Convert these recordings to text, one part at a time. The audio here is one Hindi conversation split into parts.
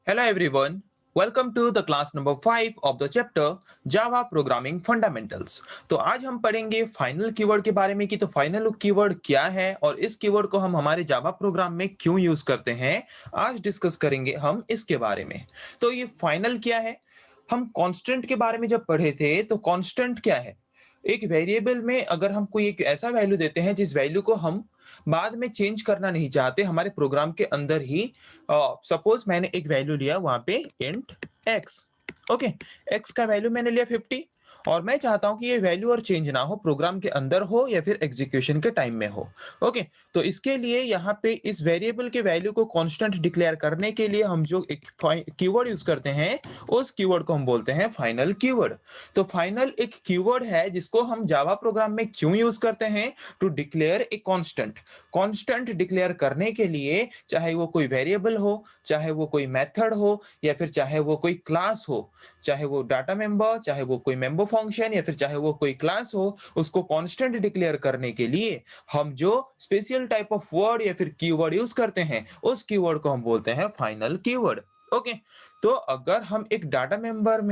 Hello everyone. Welcome to the class number 5 of the chapter Java Programming Fundamentals. तो आज हम पढ़ेंगे फाइनल कीवर्ड के बारे में कि तो फाइनल कीवर्ड क्या है और इस कीवर्ड को हम हमारे जावा प्रोग्राम में क्यों यूज करते हैं। आज डिस्कस करेंगे हम इसके बारे में। तो ये फाइनल क्या है? हम कांस्टेंट के बारे में जब पढ़े थे तो कांस्टेंट क्या है? एक वेरिएबल में अगर हम कोई एक ऐसा वैल्यू देते हैं जिस वैल्यू को हम बाद में चेंज करना नहीं चाहते हमारे प्रोग्राम के अंदर ही। सपोज मैंने एक वैल्यू लिया वहां पे इंट एक्स। ओके, एक्स का वैल्यू मैंने लिया 50 और मैं चाहता हूं कि ये वैल्यू और चेंज ना हो, प्रोग्राम के अंदर हो या फिर एग्जीक्यूशन के टाइम में हो। ओके, तो इसके लिए यहाँ पे इस वेरिएबल के वैल्यू को कांस्टेंट डिक्लेयर करने के लिए हम जो एक कीवर्ड यूज करते हैं उस कीवर्ड को हम बोलते हैं फाइनल कीवर्ड। तो फाइनल एक कीवर्ड है जिसको हम जावा प्रोग्राम में क्यों यूज करते हैं? To declare a constant. Constant declare करने के लिए चाहे वो कोई वेरिएबल हो, चाहे वो कोई मेथड हो या फिर चाहे वो कोई क्लास हो, चाहे वो डाटा मेंबर, चाहे वो कोई मेंबर फंक्शन या फिर चाहे वो कोई क्लास हो, उसको कांस्टेंट डिक्लेयर करने के लिए हम जो स्पेशल टाइप ऑफ वर्ड या फिर कीवर्ड यूज करते हैं उस कीवर्ड को हम बोलते हैं फाइनल कीवर्ड। ओके, तो अगर हम एक डाटा मेंबर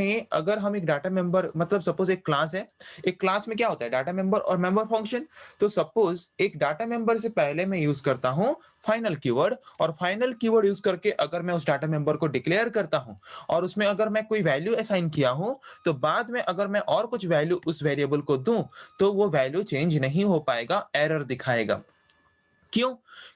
मतलब सपोज एक क्लास है, एक क्लास में क्या होता है डाटा मेंबर और मेंबर फंक्शन। तो सपोज एक डाटा मेंबर से पहले मैं यूज करता हूं फाइनल कीवर्ड और फाइनल कीवर्ड यूज करके अगर मैं उस डाटा मेंबर को डिक्लेयर करता हूं और उसमें अगर मैं कोई वैल्यू असाइन किया हूं तो बाद में अगर मैं और कुछ वैल्यू उस वेरिएबल को दूं तो वो वैल्यू चेंज नहीं हो पाएगा, एरर दिखाएगा। क्यों?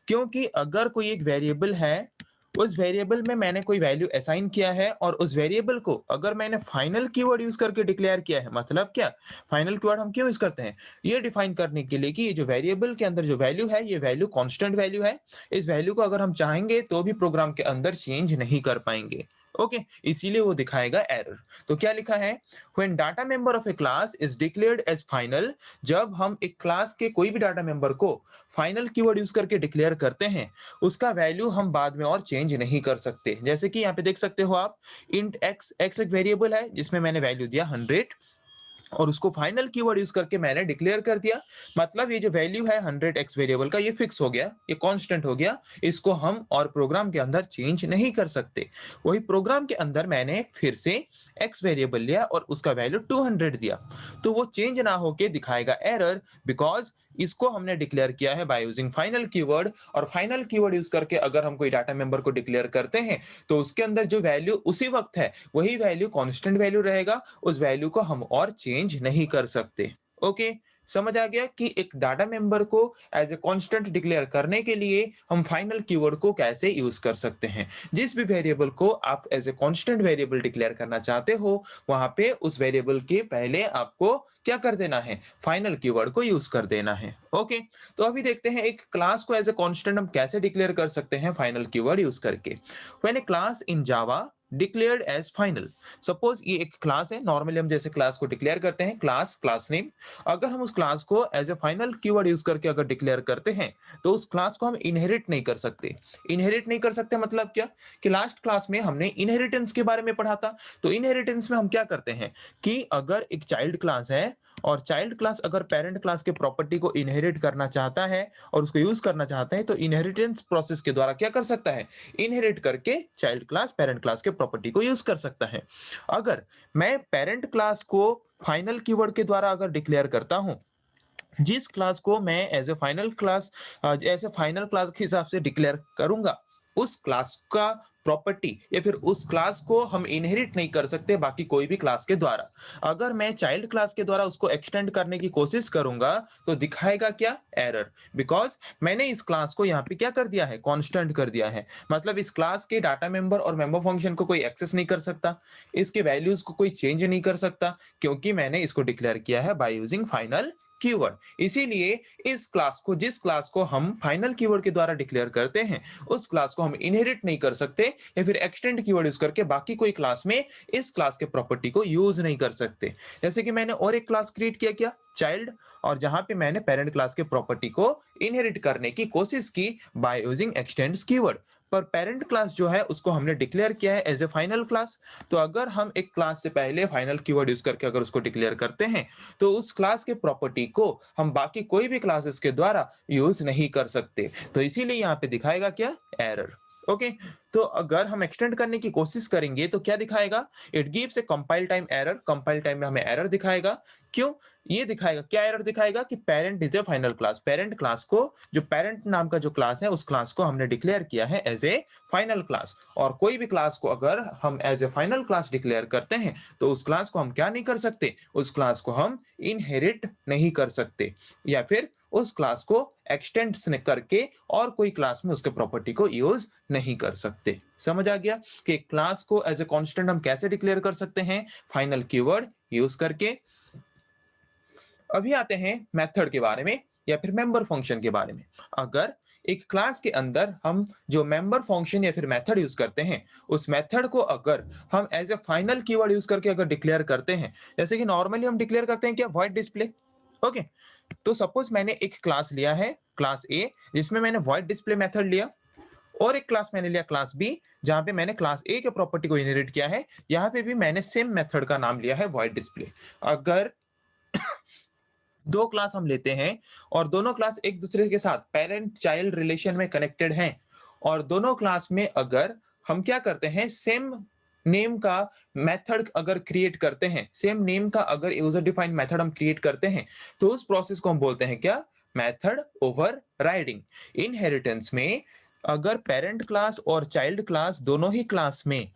क्योंकि अगर कोई एक वेरिएबल है, उस वेरिएबल में मैंने कोई वैल्यू असाइन किया है और उस वेरिएबल को अगर मैंने फाइनल कीवर्ड यूज करके डिक्लेयर किया है, मतलब क्या, फाइनल कीवर्ड हम क्यों यूज करते हैं? ये डिफाइन करने के लिए कि ये जो वेरिएबल के अंदर जो वैल्यू है ये वैल्यू कांस्टेंट वैल्यू है। इस वैल्यू को अगर हम चाहेंगे तो भी प्रोग्राम के अंदर चेंज नहीं कर पाएंगे। ओके, इसीलिए वो दिखाएगा एरर। तो क्या लिखा है? When data member of a class is declared as final. जब हम एक क्लास के कोई भी डाटा मेंबर को फाइनल कीवर्ड यूज करके डिक्लेयर करते हैं उसका वैल्यू हम बाद में और चेंज नहीं कर सकते। जैसे कि यहाँ पे देख सकते हो आप, इंट एक्स, एक्स एक वेरिएबल है जिसमें मैंने वैल्यू दिया 100 और उसको फाइनल कीवर्ड यूज करके मैंने डिक्लेयर कर दिया। मतलब ये जो वैल्यू है 100x वेरिएबल का ये फिक्स हो गया, ये कांस्टेंट हो गया, इसको हम और प्रोग्राम के अंदर चेंज नहीं कर सकते। वही प्रोग्राम के अंदर मैंने फिर से x वेरिएबल लिया और उसका वैल्यू 200 दिया तो वो चेंज ना होके दिखाएगा एरर, बिकॉज इसको हमने डिक्लेयर किया है बाय यूजिंग फाइनल कीवर्ड। और फाइनल कीवर्ड यूज करके अगर हम कोई डाटा मेंबर को डिक्लेयर करते हैं तो उसके अंदर जो वैल्यू उसी वक्त है वही वैल्यू कांस्टेंट वैल्यू रहेगा, उस वैल्यू को हम और चेंज नहीं कर सकते। ओके, समझ आ गया कि एक डाटा मेंबर को एज ए कांस्टेंट डिक्लेयर करने के लिए हम फाइनल कीवर्ड को कैसे यूज कर सकते हैं। जिस भी वेरिएबल को आप as a constant variable declare करना चाहते हो वहां पे उस वेरिएबल के पहले आपको क्या कर देना है? फाइनल कीवर्ड को यूज कर देना है। ओके, तो अभी देखते हैं एक क्लास को एज ए कांस्टेंट हम कैसे डिक्लेयर कर सकते हैं फाइनल कीवर्ड यूज करके। When a class in Java declared as final. Suppose ये एक क्लास है, नॉर्मली हम जैसे क्लास को डिक्लेयर करते हैं क्लास, क्लास नेम। अगर हम उस क्लास को as a final keyword use करके अगर डिक्लेयर करते हैं तो उस क्लास को हम इनहेरिट नहीं कर सकते। इनहेरिट नहीं कर सकते मतलब क्या? कि लास्ट क्लास में हमने इनहेरिटेंस के बारे में पढ़ा था। तो इनहेरिटेंस में हम क्या करते हैं कि अगर एक चाइल्ड क्लास है और चाइल्ड क्लास अगर पेरेंट क्लास के प्रॉपर्टी को इनहेरिट करना चाहता है और उसको यूज करना चाहता है तो इनहेरिटेंस प्रोसेस के द्वारा क्या कर सकता है? इनहेरिट करके चाइल्ड क्लास पेरेंट क्लास के प्रॉपर्टी को यूज कर सकता है। अगर मैं पेरेंट क्लास को फाइनल कीवर्ड के द्वारा अगर डिक्लेयर करता हूं, जिस क्लास को मैं एज ए फाइनल क्लास के हिसाब से डिक्लेयर करूंगा उस क्लास का प्रॉपर्टी या फिर उस क्लास को हम इनहेरिट नहीं कर सकते बाकी कोई भी क्लास के द्वारा। अगर मैं चाइल्ड क्लास के द्वारा उसको एक्सटेंड करने की कोशिश करूंगा तो दिखाएगा क्या? एरर, बिकॉज मैंने इस क्लास को यहाँ पे क्या कर दिया है? कांस्टेंट कर दिया है। मतलब इस क्लास के डाटा मेंबर और मेंबर फंक्शन को कोई एक्सेस नहीं कर सकता, इसके वैल्यूज को कोई चेंज नहीं कर सकता, क्योंकि मैंने इसको डिक्लेयर किया है बाय यूजिंग फाइनल कीवर्ड। इसीलिए इस क्लास को, जिस क्लास को हम फाइनल कीवर्ड के द्वारा डिक्लेयर करते हैं उस क्लास को हम इनहेरिट नहीं कर सकते या फिर एक्सटेंड कीवर्ड यूज करके बाकी कोई क्लास में इस क्लास के प्रॉपर्टी को यूज नहीं कर सकते। जैसे कि मैंने और एक क्लास क्रिएट किया, क्या, चाइल्ड, और जहां पे मैंने पेरेंट क्लास के प्रॉपर्टी को इनहेरिट करने की कोशिश की बाय यूजिंग एक्सटेंड्स कीवर्ड। पर पेरेंट क्लास जो है उसको हमने डिक्लेयर किया है एज ए फाइनल क्लास। तो अगर हम एक क्लास से पहले फाइनल कीवर्ड यूज करके अगर उसको डिक्लेयर करते हैं तो उस क्लास के प्रॉपर्टी को हम बाकी कोई भी क्लासेस के द्वारा यूज नहीं कर सकते। तो इसीलिए यहाँ पे दिखाएगा क्या? एरर। ओके, तो अगर हम एक्सटेंड करने की कोशिश करेंगे तो क्या दिखाएगा? It gives A compile time error, compile time में हमें एरर दिखाएगा। क्यों? ये दिखाएगा, क्या एरर दिखाएगा कि parent is a final class, parent class को, जो पेरेंट नाम का जो क्लास है उस क्लास को हमने डिक्लेयर किया है एज ए फाइनल क्लास। और कोई भी क्लास को अगर हम as a final class declare करते हैं तो उस क्लास को हम क्या नहीं कर सकते? उस क्लास को हम इनहेरिट नहीं कर सकते, या फिर उस क्लास को एक्सटेंड करके और कोई क्लास में उसके प्रॉपर्टी को यूज नहीं कर सकते। समझ आ गया कि क्लास को एज ए कांस्टेंट हम कैसे डिक्लेयर कर सकते हैं? फाइनल कीवर्ड यूज करके। अभी आते हैं मेथड के बारे में या फिर मेंबर फंक्शन के बारे में। अगर एक क्लास के अंदर हम जो मेंबर फंक्शन या फिर मेथड यूज करते हैं, उस मेथड को अगर हम as a final keyword use करके अगर डिक्लेयर करते हैं, जैसे कि नॉर्मली हम डिक्लेयर करते हैं क्या? Void display. ओके, तो सपोज मैंने एक क्लास लिया है, क्लास ए, जिसमें मैंने वॉइड डिस्प्ले मेथड लिया, और एक क्लास मैंने लिया क्लास बी, जहां पे मैंने क्लास ए के प्रॉपर्टी को इनहेरिट किया है। यहां पे भी मैंने सेम मेथड का नाम लिया है वॉइड डिस्प्ले। अगर दो क्लास हम लेते हैं और दोनों क्लास एक दूसरे के साथ पेरेंट चाइल्ड रिलेशन में कनेक्टेड हैं, और दोनों क्लास में अगर हम क्या करते हैं, सेम नेम का मेथड अगर क्रिएट करते हैं, सेम नेम का अगर यूजर डिफाइंड मेथड हम क्रिएट करते हैं, तो उस प्रोसेस को हम बोलते हैं क्या? Method overriding. इनहेरिटेंस में अगर पेरेंट क्लास और चाइल्ड क्लास दोनों ही क्लास में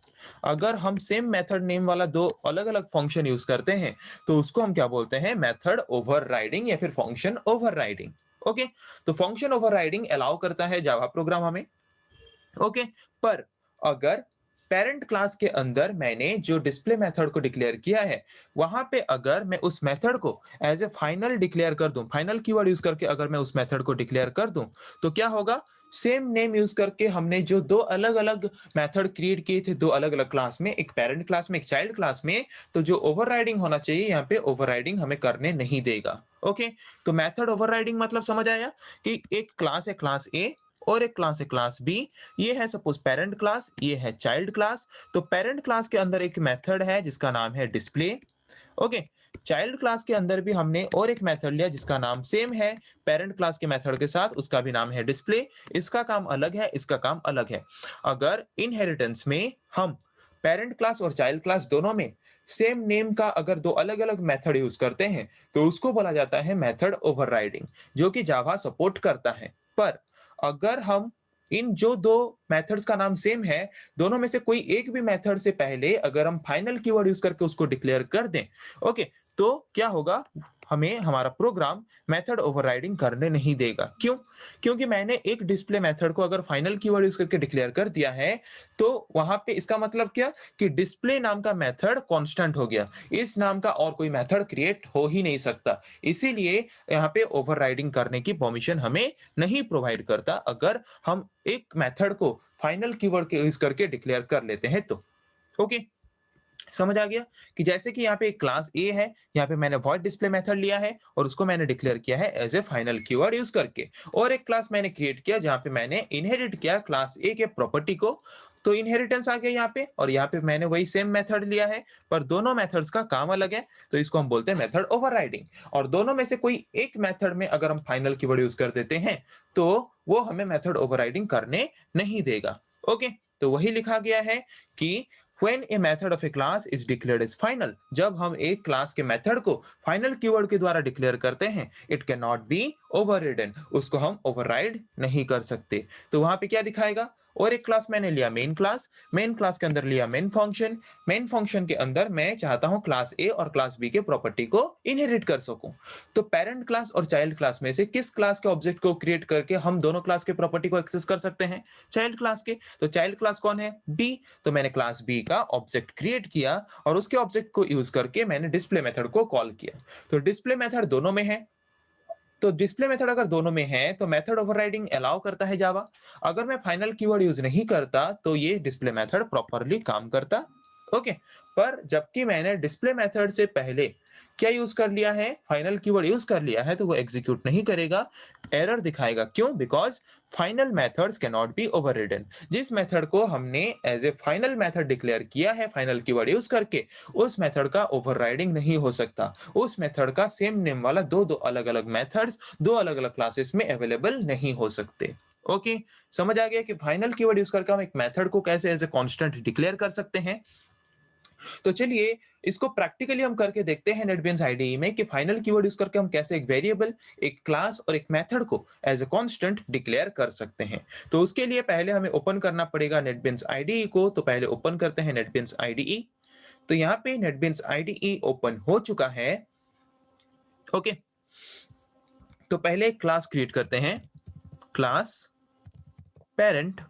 अगर हम सेम मेथड नेम वाला दो अलग अलग फंक्शन यूज करते हैं, तो उसको हम क्या बोलते हैं? मेथड ओवरराइडिंग या फिर फंक्शन ओवरराइडिंग। ओके, तो फंक्शन ओवरराइडिंग अलाउ करता है जावा प्रोग्राम हमें। ओके, पर अगर पेरेंट क्लास के अंदर मैंने जो डिस्प्ले मेथड को डिक्लेयर किया है, वहां पे अगर मैं उस मेथड को एज ए फाइनल डिक्लेयर कर दूं, फाइनल कीवर्ड यूज करके अगर मैं उस मेथड को डिक्लेयर कर दूं, तो क्या होगा? सेम नेम यूज करके हमने जो दो अलग अलग मेथड क्रिएट किए थे, दो अलग अलग क्लास में, एक पेरेंट क्लास में एक चाइल्ड क्लास में, तो जो ओवरराइडिंग होना चाहिए यहाँ पे ओवरराइडिंग हमें करने नहीं देगा। ओके, तो मेथड ओवरराइडिंग मतलब समझ आया कि एक क्लास है क्लास ए और एक क्लास है क्लास बी। ये है सपोज पेरेंट क्लास, ये है चाइल्ड क्लास। तो पेरेंट क्लास के अंदर एक मेथड है जिसका नाम है डिस्प्ले। ओके, चाइल्ड क्लास के अंदर भी हमने और एक मेथड लिया जिसका नाम सेम है पेरेंट क्लास के मेथड के साथ, उसका भी नाम है डिस्प्ले। इसका काम अलग है, इसका काम अलग है। अगर इनहेरिटेंस में हम पेरेंट क्लास और चाइल्ड क्लास दोनों में सेम नेम का अगर दो अलग अलग मेथड यूज करते हैं, तो उसको बोला जाता है मेथड ओवरराइडिंग, जो कि जावा सपोर्ट करता है। पर अगर हम इन जो दो मेथड्स का नाम सेम है, दोनों में से कोई एक भी मेथड से पहले अगर हम फाइनल कीवर्ड यूज करके उसको डिक्लेयर कर दें, ओके, तो क्या होगा? हमें हमारा प्रोग्राम मेथड ओवरराइडिंग करने नहीं देगा। क्यों? क्योंकि मैंने एक डिस्प्ले मेथड को अगर फाइनल कीवर्ड यूज करके डिक्लेयर कर दिया है, तो वहां पे इसका मतलब क्या कि डिस्प्ले नाम का मेथड कांस्टेंट हो गया, इस नाम का और कोई मेथड क्रिएट हो ही नहीं सकता। इसीलिए यहाँ पे ओवरराइडिंग करने की परमिशन हमें नहीं प्रोवाइड करता अगर हम एक मेथड को फाइनल कीवर्ड के यूज करके डिक्लेयर कर लेते हैं तो। ओके, समझ आ गया कि जैसे कि यहाँ पे एक क्लास ए है, यहाँ पे मैंने वॉइड डिस्प्ले मेथड लिया है और उसको मैंने डिक्लेयर किया है as a final keyword use करके, और एक क्लास मैंने क्रिएट किया जहाँ पे मैंने इनहेरिट किया क्लास ए के प्रॉपर्टी को। तो इनहेरिटेंस आ गया यहाँ पे, और यहाँ पे मैंने वही सेम मेथड लिया है, पर दोनों मेथड्स का काम अलग है, तो इसको हम बोलते हैं मेथड ओवरराइडिंग। और दोनों में से कोई एक मेथड में अगर हम फाइनल कीवर्ड यूज कर देते हैं, तो वो हमें मेथड ओवरराइडिंग करने नहीं देगा। ओके, तो वही लिखा गया है कि when a method of a class is declared as final, जब हम एक क्लास के मेथड को फाइनल कीवर्ड के द्वारा डिक्लेयर करते हैं, it cannot be overridden, उसको हम ओवरराइड नहीं कर सकते। तो वहां पे क्या दिखाएगा? और एक क्लास मैंने लिया मेन क्लास, मेन क्लास के अंदर लिया मेन फंक्शन, मेन फंक्शन के अंदर मैं चाहता हूं क्लास ए और क्लास बी के प्रॉपर्टी को इनहेरिट कर सकूं। तो पेरेंट क्लास और चाइल्ड क्लास में से किस क्लास के ऑब्जेक्ट को क्रिएट करके हम दोनों क्लास के प्रॉपर्टी को एक्सेस कर सकते हैं? चाइल्ड क्लास के। तो चाइल्ड क्लास कौन है? बी। तो मैंने क्लास बी का ऑब्जेक्ट क्रिएट किया और उसके ऑब्जेक्ट को यूज करके मैंने डिस्प्ले मेथड को कॉल किया। तो डिस्प्ले मेथड दोनों में है, तो डिस्प्ले मेथड अगर दोनों में है तो मेथड ओवरराइडिंग अलाउ करता है जावा। अगर मैं फाइनल कीवर्ड यूज नहीं करता तो ये डिस्प्ले मेथड प्रॉपरली काम करता। ओके, पर जबकि मैंने डिस्प्ले मेथड से पहले क्या यूज कर लिया है? फाइनल कीवर्ड यूज कर लिया है, तो वो एग्जीक्यूट नहीं करेगा, एरर दिखाएगा। क्यों? Because final methods can not be overridden. जिस मेथड को हमने as a final method declare किया है फाइनल कीवर्ड यूज करके, उस मेथड का ओवरराइडिंग नहीं हो सकता। उस मेथड का सेम नेम वाला दो दो अलग अलग मेथड्स दो अलग अलग क्लासेस में अवेलेबल नहीं हो सकते। ओके, समझ आ गया कि फाइनल कीवर्ड यूज करके हम एक मेथड को कैसे एज ए कांस्टेंट डिक्लेयर कर सकते हैं। तो चलिए इसको प्रैक्टिकली हम करके देखते हैं नेटबीन्स आईडीई में कि फाइनल कीवर्ड यूज करके हम कैसे एक वेरिएबल, एक क्लास और एक मेथड को एज ए कांस्टेंट डिक्लेयर कर सकते हैं। तो उसके लिए पहले हमें ओपन करना पड़ेगा नेटबीन्स आईडीई को। तो पहले ओपन करते हैं नेटबीन्स आईडीई। तो यहाँ पे नेटबीन्स आईडीई ओपन हो चुका है। ओके, तो पहले एक क्लास क्रिएट करते हैं, class parent.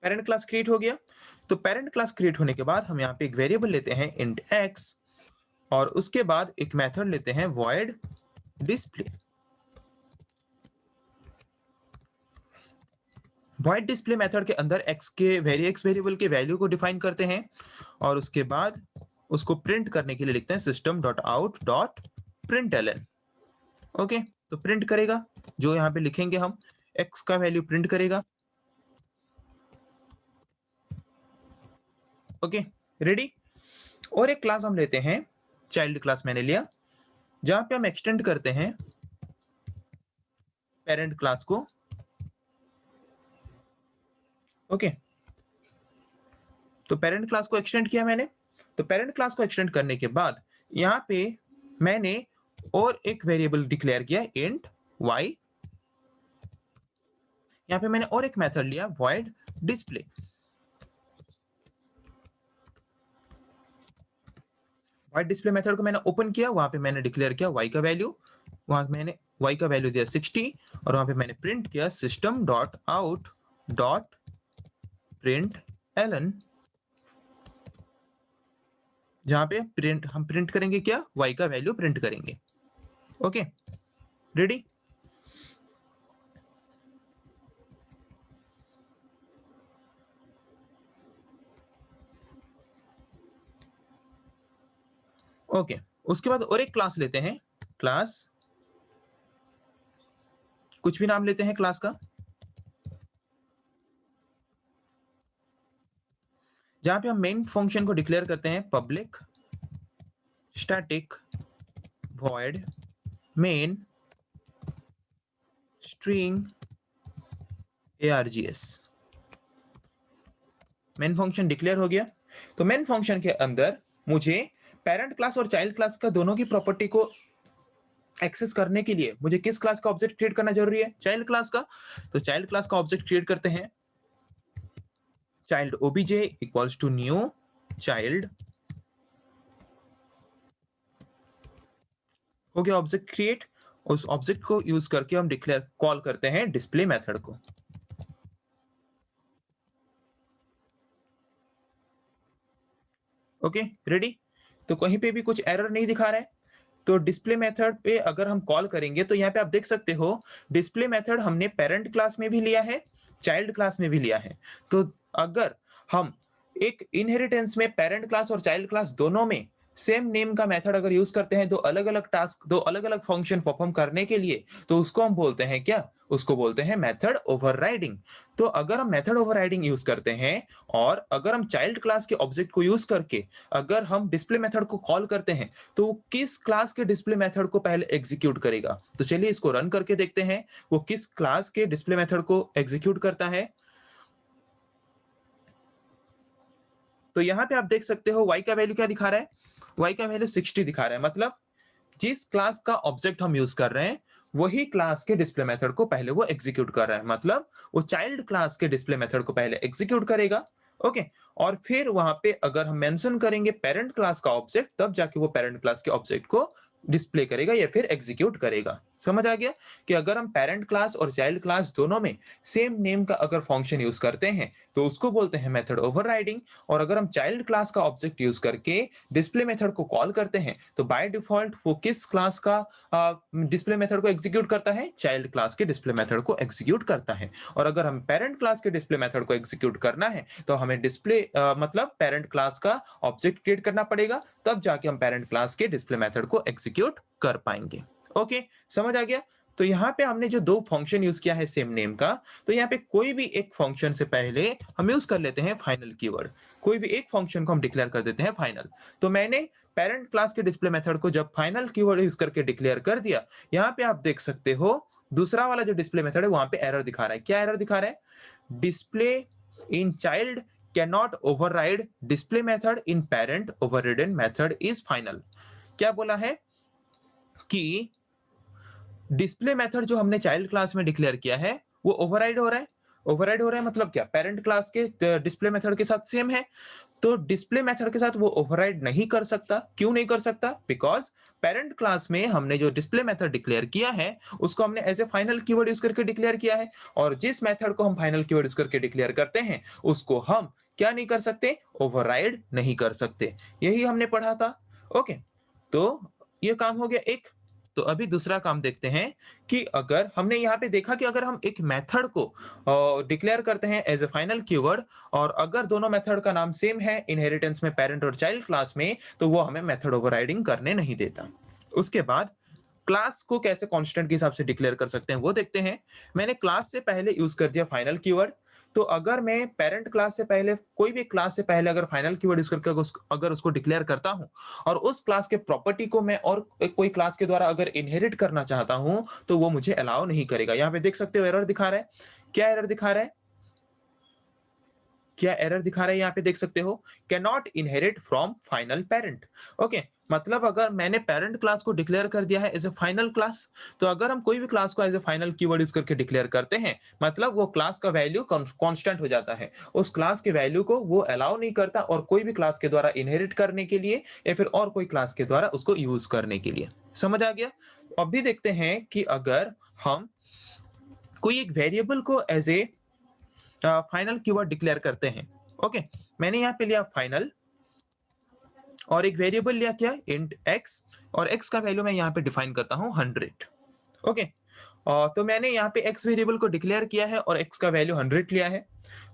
Parent class create हो गया। तो पेरेंट क्लास क्रिएट होने के बाद हम यहाँ पे एक वेरिएबल लेते हैं इंट एक्स, और उसके बाद एक मेथड लेते हैं void display। void display method के अंदर x वेरिएबल के वैल्यू को डिफाइन करते हैं, और उसके बाद उसको प्रिंट करने के लिए लिखते हैं system.out.println। ओके, तो प्रिंट करेगा, जो यहाँ पे लिखेंगे हम x का वैल्यू प्रिंट करेगा। Okay, ready. और एक क्लास हम लेते हैं, चाइल्ड क्लास मैंने लिया, जहां पे हम एक्सटेंड करते हैं पेरेंट क्लास को। ओके, तो पेरेंट क्लास को एक्सटेंड किया मैंने। तो पेरेंट क्लास को एक्सटेंड करने के बाद यहाँ पे मैंने और एक वेरिएबल डिक्लेयर किया इंट y। यहाँ पे मैंने और एक मेथड लिया void display। void display method को मैंने ओपन किया, वहां पे मैंने डिक्लेयर किया y का वैल्यू, वहां मैंने y का वैल्यू दिया 60, और वहां पे मैंने प्रिंट किया system.out.println, जहां पे हम प्रिंट करेंगे क्या, y का वैल्यू प्रिंट करेंगे। Okay, ready. ओके, उसके बाद और एक क्लास लेते हैं, क्लास, कुछ भी नाम लेते हैं क्लास का, जहां पे हम मेन फंक्शन को डिक्लेयर करते हैं public static void main string args। Main function declare हो गया। तो मेन फंक्शन के अंदर मुझे पेरेंट क्लास और चाइल्ड क्लास का दोनों की प्रॉपर्टी को एक्सेस करने के लिए मुझे किस क्लास का ऑब्जेक्ट क्रिएट करना जरूरी है, चाइल्ड क्लास का। तो चाइल्ड क्लास का ऑब्जेक्ट क्रिएट करते हैं, child obj equals to new child. हो गया ऑब्जेक्ट क्रिएट। उस ऑब्जेक्ट को यूज करके हम डिक्लेयर कॉल करते हैं डिस्प्ले मेथड को। Okay, ready. तो कहीं पे भी कुछ एरर नहीं दिखा रहा है। तो डिस्प्ले मेथड पे अगर हम कॉल करेंगे तो यहाँ पे आप देख सकते हो डिस्प्ले मेथड हमने पेरेंट क्लास में भी लिया है, चाइल्ड क्लास में भी लिया है। तो अगर हम एक इनहेरिटेंस में पेरेंट क्लास और चाइल्ड क्लास दोनों में सेम नेम का मेथड अगर यूज करते हैं, दो अलग अलग टास्क, दो अलग अलग फंक्शन परफॉर्म करने के लिए, तो उसको हम बोलते हैं क्या, उसको बोलते हैं मेथड ओवरराइडिंग। तो अगर हम मेथड ओवरराइडिंग यूज करते हैं और अगर हम चाइल्ड क्लास के ऑब्जेक्ट को यूज करके अगर हम डिस्प्ले मेथड को कॉल करते हैं, तो वो किस क्लास के डिस्प्ले मेथड को पहले एग्जीक्यूट करेगा। तो चलिए इसको रन करके देखते हैं वो किस क्लास के डिस्प्ले मेथड को एग्जीक्यूट करता है। तो यहां पे आप देख सकते हो y का वैल्यू क्या दिखा रहा है, y का वैल्यू 60 दिखा रहा है। मतलब जिस क्लास का ऑब्जेक्ट हम यूज कर रहे हैं वही क्लास के डिस्प्ले मेथड को पहले वो एग्जीक्यूट कर रहा है। मतलब वो चाइल्ड क्लास के डिस्प्ले मेथड को पहले एग्जीक्यूट करेगा। ओके, और फिर वहां पे अगर हम मेंशन करेंगे पेरेंट क्लास का ऑब्जेक्ट, तब जाके वो पेरेंट क्लास के ऑब्जेक्ट को डिस्प्ले करेगा या फिर एग्जीक्यूट करेगा। समझ आ गया कि अगर हम पेरेंट क्लास और चाइल्ड क्लास दोनों में सेम नेम का अगर फंक्शन यूज करते हैं तो उसको बोलते हैं मेथड ओवरराइडिंग। और अगर हम चाइल्ड क्लास का ऑब्जेक्ट यूज करके डिस्प्ले मेथड को कॉल करते हैं तो बाय डिफॉल्ट वो किस क्लास का डिस्प्ले मेथड को एग्जीक्यूट करता है, चाइल्ड क्लास के डिस्प्ले मेथड को एग्जीक्यूट करता है। और अगर हम पेरेंट क्लास के डिस्प्ले मेथड को एग्जीक्यूट करना है तो हमें डिस्प्ले मतलब पेरेंट क्लास का ऑब्जेक्ट क्रिएट करना पड़ेगा, तब जाके हम पेरेंट क्लास के डिस्प्ले मेथड को एग्जीक्यूट कर पाएंगे। ओके, समझ आ गया। तो यहाँ पे हमने जो दो फंक्शन यूज किया है सेम नेम का, तो यहाँ पे कोई भी एक फंक्शन से पहले हम यूज कर लेते हैं फाइनल कीवर्ड। कोई भी एक फंक्शन को हम डिक्लेयर कर देते हैं फाइनल। तो मैंने पेरेंट क्लास के डिस्प्ले मेथड को जब फाइनल कीवर्ड यूज करके डिक्लेयर कर दिया, यहाँ पे आप देख सकते हो दूसरा वाला जो डिस्प्ले मेथड है वहां पे एरर दिखा रहा है। क्या एरर दिखा रहा है? Display in child cannot override display method in parent overridden method is final। क्या बोला है कि डिस्प्ले मेथड जो हमने चाइल्ड क्लास में डिक्लेयर किया है वो ओवरराइड हो रहा है। ओवरराइड हो रहा है मतलब क्या? पेरेंट क्लास के डिस्प्ले मेथड के साथ सेम है, तो डिस्प्ले मेथड के साथ वो ओवरराइड नहीं कर सकता। क्यों नहीं कर सकता? बिकॉज पेरेंट क्लास में हमने जो डिस्प्ले मेथड डिक्लेयर किया है उसको हमने as a final keyword use करके डिक्लेयर किया है, और जिस मेथड को हम फाइनल कीवर्ड यूज करके डिक्लेयर करते हैं उसको हम क्या नहीं कर सकते? ओवरराइड नहीं कर सकते। यही हमने पढ़ा था। ओके, तो ये काम हो गया एक। तो अभी दूसरा काम देखते हैं कि अगर हमने यहाँ पे देखा कि अगर हम एक मेथड को डिक्लेयर करते हैं एज ए फाइनल कीवर्ड, और अगर दोनों मेथड का नाम सेम है इनहेरिटेंस में, पेरेंट और चाइल्ड क्लास में, तो वो हमें मेथड ओवरराइडिंग करने नहीं देता। उसके बाद क्लास को कैसे कांस्टेंट के हिसाब से डिक्लेयर कर सकते हैं वो देखते हैं। मैंने क्लास से पहले यूज कर दिया फाइनल कीवर्ड, तो अगर मैं पेरेंट क्लास से पहले, कोई भी क्लास से पहले अगर फाइनल कीवर्ड यूज करके अगर उसको डिक्लेयर करता हूं, और उस क्लास के प्रॉपर्टी को मैं और कोई क्लास के द्वारा अगर इनहेरिट करना चाहता हूं, तो वो मुझे अलाउ नहीं करेगा। यहां पे देख सकते हो एरर दिखा रहा है। क्या एरर दिखा रहा है? क्या एरर दिखा रहा है? यहाँ पे देख सकते हो, can not inherit from final parent. Okay, मतलब अगर मैंने पेरेंट क्लास को डिक्लेयर कर दिया है एज ए फाइनल क्लास, तो अगर हम कोई भी क्लास को as a final keyword use करके डिक्लेयर करते हैं, मतलब वो क्लास का वैल्यू कांस्टेंट हो जाता है। उस क्लास के वैल्यू को वो अलाउ नहीं करता और कोई भी क्लास के द्वारा इनहेरिट करने के लिए या फिर और कोई क्लास के द्वारा उसको यूज करने के लिए। समझ आ गया? अब भी देखते हैं कि अगर हम कोई एक वेरिएबल को as a final keyword declare करते हैं। ओके, मैंने यहाँ पे लिया फाइनल और एक वेरिएबल लिया क्या? इंट एक्स, और एक्स का वैल्यू मैं यहाँ पे डिफाइन करता हूँ 100। ओके, तो मैंने यहाँ पे एक्स वेरिएबल को डिक्लेयर किया है और एक्स का वैल्यू 100 लिया है।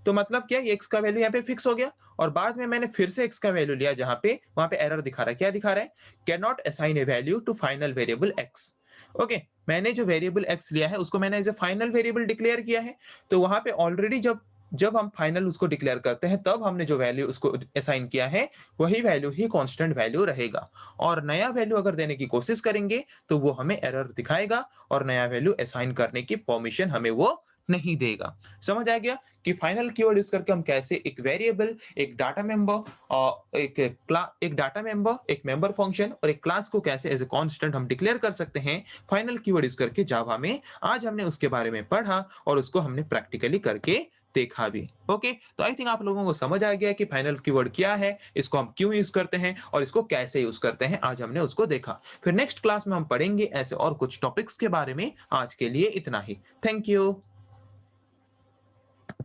तो मतलब क्या, ये एक्स का वैल्यू यहाँ पे फिक्स हो गया, और बाद में मैंने फिर से एक्स का वैल्यू लिया, जहां पे वहां पे एरर दिखा रहा है। क्या दिखा रहा है? Cannot assign a value to final variable X. Okay, मैंने जो वेरिएबल एक्स लिया है उसको मैंने as a final variable declare किया है, तो वहां पे ऑलरेडी जब जब हम फाइनल उसको डिक्लेयर करते हैं तब हमने जो वैल्यू उसको असाइन किया है वही वैल्यू ही कांस्टेंट वैल्यू रहेगा, और नया वैल्यू अगर देने की कोशिश करेंगे तो वो हमें एरर दिखाएगा और नया वैल्यू असाइन करने की परमिशन हमें वो नहीं देगा। समझ आ गया कि फाइनल कीवर्ड यूज करके हम कैसे एक वेरिएबल, एक डाटा मेंबर और एक डाटा मेंबर, एक मेंबर फंक्शन और एक क्लास को कैसे एज ए कांस्टेंट हम डिक्लेयर कर सकते हैं फाइनल कीवर्ड यूज करके जावा में। आज हमने उसके बारे में पढ़ा और उसको हमने प्रैक्टिकली करके देखा भी। ओके, तो आई थिंक आप लोगों को समझ आ गया कि फाइनल कीवर्ड क्या है, इसको हम क्यों यूज करते हैं और इसको कैसे यूज करते हैं। आज हमने उसको देखा। फिर नेक्स्ट क्लास में हम पढ़ेंगे ऐसे और कुछ टॉपिक्स के बारे में। आज के लिए इतना ही। Thank you.